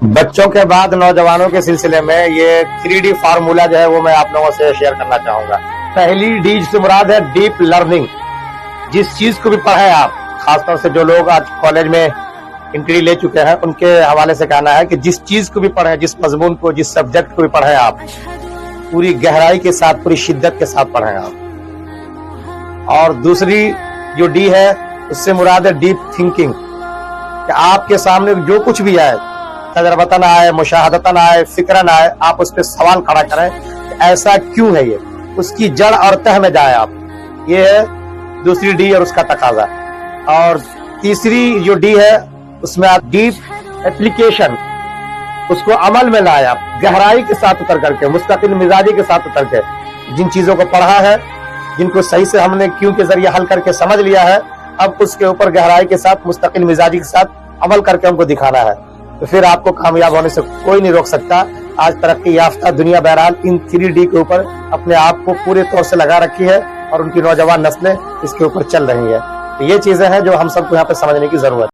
बच्चों के बाद नौजवानों के सिलसिले में ये 3D फार्मूला जो है वो मैं आप लोगों से शेयर करना चाहूंगा। पहली डी से मुराद है डीप लर्निंग। जिस चीज को भी पढ़े आप, खासतौर से जो लोग आज कॉलेज में एंट्री ले चुके हैं उनके हवाले से कहना है कि जिस चीज को भी पढ़े, जिस मजमून को, जिस सब्जेक्ट को भी पढ़े आप, पूरी गहराई के साथ, पूरी शिद्दत के साथ पढ़े आप। और दूसरी जो डी है उससे मुराद है डीप थिंकिंग, कि आपके सामने जो कुछ भी आए, तजरबतन आए, मुशाहदतन आए, फिक्रन आए, आप उस पर सवाल खड़ा करें कि ऐसा क्यों है, ये उसकी जड़ और तह में जाए आप। ये है दूसरी डी और उसका तकाजा। और तीसरी जो डी है उसमें आप डीप एप्लीकेशन, उसको अमल में लाए आप, गहराई के साथ उतर करके, मुस्तकिल मिजाजी के साथ उतर के, जिन चीजों को पढ़ा है, जिनको सही से हमने क्यों के जरिए हल करके समझ लिया है, अब उसके ऊपर गहराई के साथ, मुस्तकिल मिजाजी के साथ अमल करके हमको दिखाना है। तो फिर आपको कामयाब होने से कोई नहीं रोक सकता। आज तरक्की याफ्ता दुनिया बहरहाल इन 3D के ऊपर अपने आप को पूरे तौर से लगा रखी है और उनकी नौजवान नस्लें इसके ऊपर चल रही है। तो ये चीजें हैं जो हम सबको यहाँ पे समझने की जरूरत है।